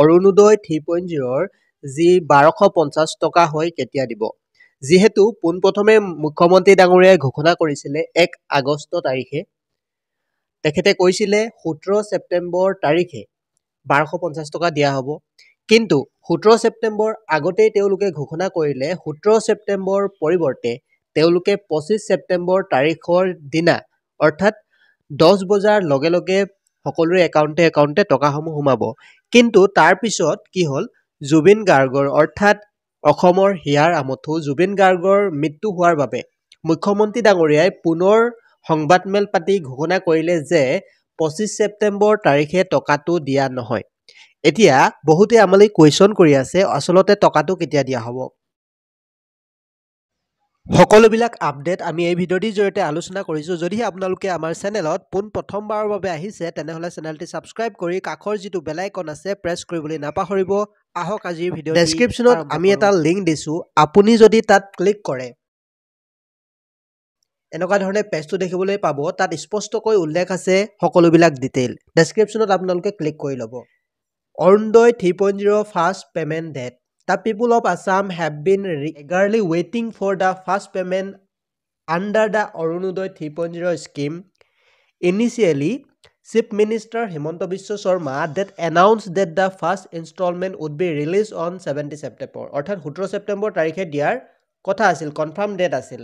অৰুণোদয় 3.0 যি 1250 টকা হয় কেতিয়া দিব যিহেতু পোনপ্ৰথমে মুখ্যমন্ত্ৰী ডাঙৰীয়াই ঘোষণা কৰিছিলে 1 আগষ্ট তাৰিখে তেখেতে কৈছিলে 17 ছেপ্টেম্বৰ তাৰিখে 1250 টকা দিয়া হ'ব কিন্তু 17 ছেপ্টেম্বৰ আগতেই তেওঁলোকে ঘোষণা কৰিলে 17 ছেপ্টেম্বৰ পৰিৱৰ্তে তেওঁলোকে 25 ছেপ্টেম্বৰ তাৰিখৰ দিনা অৰ্থাৎ 10 বজাৰ লগে লগে সকলোৰে একাউণ্টে টকাসমূহ সোমাব কিন্তু তাৰ পিছত কি হ'ল জুবিন গাৰ্গৰ অৰ্থাৎ অসমৰ হিয়াৰ আমঠু জুবিন গাৰ্গৰ মৃত্যু হোৱাৰ বাবে মুখ্যমন্ত্ৰী ডাঙৰীয়াই পুনৰ সংবাদমেল পাতি ঘোষণা কৰিলে যে 25 ছেপ্টেম্বৰ তাৰিখে টকাটো দিয়া নহয় এতিয়া বহুতে আমালৈ কোৱেশ্চন কৰি আছে আসলতে টকাটো কেতিয়া দিয়া হ'ব সকলোবিলাক আপডেট আমি এই ভিডিঅ'টিৰ জৰিয়তে আলোচনা কৰিছোঁ যদিহে আপোনালোকে আমাৰ চেনেলত প্ৰথমবাৰৰ বাবে আহিছে তেনেহ'লে চেনেলটি ছাবস্ক্ৰাইব কৰি কাষৰ যিটো বেল আইকন আছে প্ৰেছ কৰিবলৈ নাপাহৰিব আহক আজিৰ ভিডিঅ' ডেছক্ৰিপশ্যনত আমি এটা লিংক দিছোঁ আপুনি যদি তাত ক্লিক কৰে এনেকুৱা ধৰণে পেজটো দেখিবলৈ পাব তাত স্পষ্টকৈ উল্লেখ আছে সকলোবিলাক ডিটেইল ডেছক্ৰিপশ্যনত আপোনালোকে ক্লিক কৰি ল'ব Orunodoi 3.0 first payment date The people of Assam have been eagerly waiting for the first payment under the Arunodaya 3.0 scheme. Initially, Chief Minister Himanta Biswa Sharma that announced that the first installment would be released on 17 September. অৰ্থাৎ 17 ছেপ্টেম্বৰ তাৰিখে দিয়াৰ কথা আছিল confirm date আছিল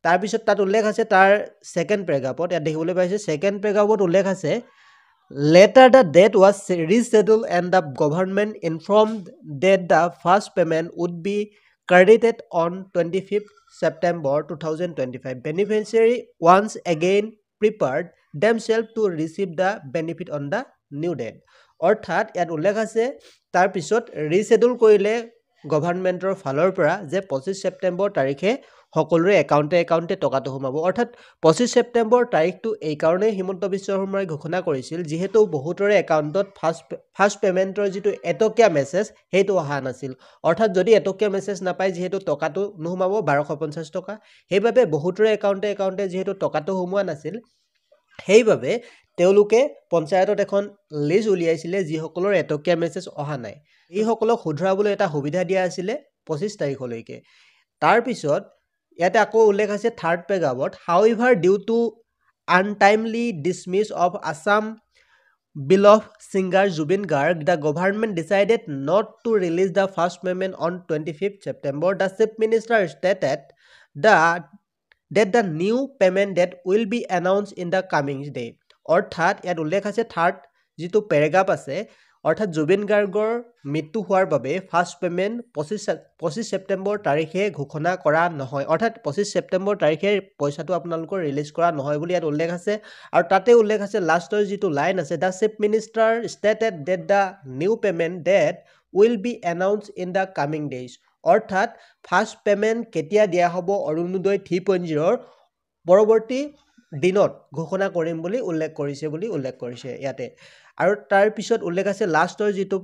তাৰপিছত তাত উল্লেখ আছে তাৰ সেকেন্ড পেৰাগ্ৰাফত ইয়াত দেখিবলৈ পাইছে সেকেন্ড পেৰাগ্ৰাফত উল্লেখ আছে Later, the date was rescheduled and the government informed that the first payment would be credited on 25th September 2025. Beneficiary once again prepared themselves to receive the benefit on the new date. অৰ্থাৎ ইয়াত উল্লেখ আছে তাৰ পিছত ৰিশেডুল কৰিলে গভৰ্ণমেণ্টৰ ফালৰ পৰা যে 25 ছেপ্টেম্বৰ তাৰিখে সকলোৰে একাউণ্টে টকাটো সোমাব অৰ্থাৎ 25 ছেপ্টেম্বৰ তাৰিখটো এই কাৰণে হিমন্ত বিশ্ব শৰ্মাই ঘোষণা কৰিছিল যেহেতু বহুতৰে একাউণ্টত ফাৰ্ষ্ট পেমেণ্টৰ যিটো এটকীয়া মেছেজ সেইটো অহা নাছিল অৰ্থাৎ যদি এটকীয়া মেছেজ নাপায় যেহেতু টকাটো নোসোমাব 1250 টকা সেইবাবে বহুতৰে একাউণ্টে যেহেতু টকাটো সোমোৱা নাছিল সেইবাবে তেওঁলোকে পঞ্চায়তত এখন লিষ্ট উলিয়াইছিলে যিসকলৰ এটকীয়া মেছেজ অহা নাই এইসকলক শুধৰাবলৈ এটা সুবিধা দিয়া আছিল 25 তাৰিখলৈকে তাৰ পিছত ইয়াতে আকৌ উল্লেখ আছে third পেৰাগ্ৰাফত however due to untimely dismiss of Assam beloved singer Zubin Garg the government decided not to release the first payment on 25th September the chief minister stated that the new payment date will be announced in the coming day অৰ্থাৎ ইয়াত উল্লেখ আছে third যিটো paragraph আছে অৰ্থাৎ জুবিন গাৰ্গৰ মৃত্যু হোৱাৰ বাবে ফাৰ্ষ্ট পেমেণ্ট 25 ছেপ্টেম্বৰ তাৰিখে ঘোষণা কৰা নহয় অৰ্থাৎ 25 ছেপ্টেম্বৰ তাৰিখে পইচাটো আপোনালোকৰ ৰিলিজ কৰা নহয় বুলি ইয়াত উল্লেখ আছে আৰু তাতে উল্লেখ আছে লাষ্টৰ যিটো লাইন আছে the chief minister stated that the new payment date will be announced in the coming days অৰ্থাৎ ফাৰ্ষ্ট পেমেণ্ট কেতিয়া দিয়া হ'ব অৰুণোদয় 3.0 পৰৱৰ্তী দিনত ঘোষণা কৰিম বুলি উল্লেখ কৰিছে ইয়াতে আৰু তাৰ পিছত উল্লেখ আছে লাষ্টৰ যিটো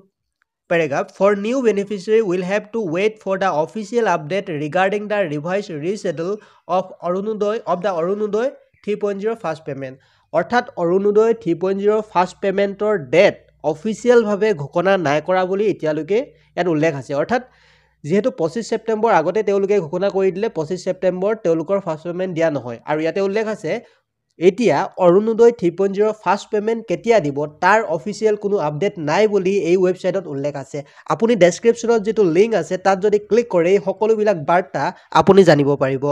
paragraph for new beneficiary will have to wait for the official update regarding the revised reschedule of the Arunodaya 3.0 first payment অৰ্থাৎ অৰুণোদয় 3.0 ফাৰ্ষ্ট পেমেণ্টৰ ডেট অফিচিয়েল ভাৱে ঘোষণা নাই কৰা বুলি এতিয়ালৈকে ইয়াত উল্লেখ আছে অৰ্থাৎ যেহেতু 25 ছেপ্টেম্বৰ আগতে তেওঁলোকে ঘোষণা কৰি দিলে 25 ছেপ্টেম্বৰ তেওঁলোকৰ ফাৰ্ষ্ট পেমেণ্ট দিয়া নহয় আৰু ইয়াতে উল্লেখ আছে এতিয়া অৰুণোদয় 3.0 ফাৰ্ষ্ট পেমেণ্ট কেতিয়া দিব তাৰ অফিচিয়েল কোনো আপডেট নাই বুলি এই ৱেবছাইটত উল্লেখ আছে আপুনি ডেছক্ৰিপশ্যনত যিটো লিংক আছে তাত যদি ক্লিক কৰে এই সকলোবিলাক বাৰ্তা আপুনি জানিব পাৰিব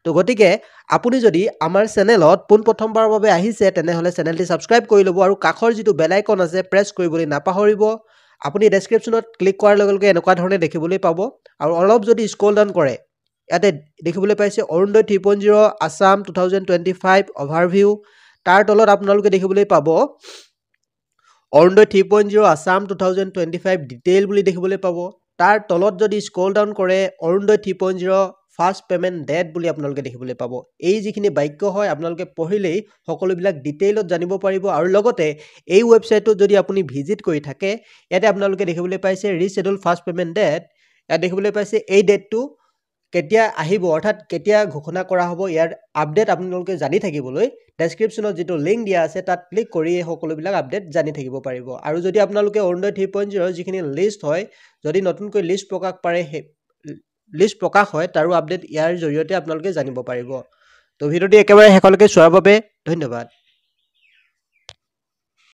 তো গতিকে আপুনি যদি আমাৰ চেনেলত প্ৰথমবাৰৰ বাবে আহিছে তেনেহ'লে চেনেলটি ছাবস্ক্ৰাইব কৰি ল'ব আৰু কাষৰ যিটো বেল আইকন আছে প্ৰেছ কৰিবলৈ নাপাহৰিব আপুনি ডেছক্ৰিপশ্যনত ক্লিক কৰাৰ লগে লগে এনেকুৱা ধৰণে দেখিবলৈ পাব আৰু অলপ যদি স্ক্ৰল ডাউন কৰে ইয়াতে দেখিবলৈ পাইছে অৰুণোদয় 3.0 আসাম 2025 অভাৰভিউ তাৰ তলত আপোনালোকে দেখিবলৈ পাব অৰুণোদয় 3.0 আসাম 2025 ডিটেইল বুলি দেখিবলৈ পাব তাৰ তলত যদি স্ক্ৰল ডাউন কৰে অৰুণোদয় 3.0 ফাৰ্ষ্ট পেমেণ্ট ডেট বুলি আপোনালোকে দেখিবলৈ পাব এই যিখিনি বাক্য হয় আপোনালোকে পঢ়িলেই সকলোবিলাক ডিটেইলত জানিব পাৰিব আৰু লগতে এই ৱেবছাইটত যদি আপুনি ভিজিট কৰি থাকে ইয়াতে আপোনালোকে দেখিবলৈ পাইছে ৰিশেডুল ফাৰ্ষ্ট পেমেণ্ট ডেট ইয়াত দেখিবলৈ পাইছে এই ডেটটো কেতিয়া আহিব অৰ্থাৎ কেতিয়া ঘোষণা কৰা হ'ব ইয়াৰ আপডেট আপোনালোকে জানি থাকিবলৈ ডেছক্ৰিপশ্যনত যিটো লিংক দিয়া আছে তাত ক্লিক কৰি এই সকলোবিলাক আপডেট জানি থাকিব পাৰিব আৰু যদি আপোনালোকে অৰুণোদয় 3.0 যিখিনি লিষ্ট হয় যদি নতুনকৈ লিষ্ট প্ৰকাশ হয় তাৰো আপডেট ইয়াৰ জৰিয়তে আপোনালোকে জানিব পাৰিব তো ভিডিঅ'টি একেবাৰে শেষলৈকে চোৱাৰ বাবে ধন্যবাদ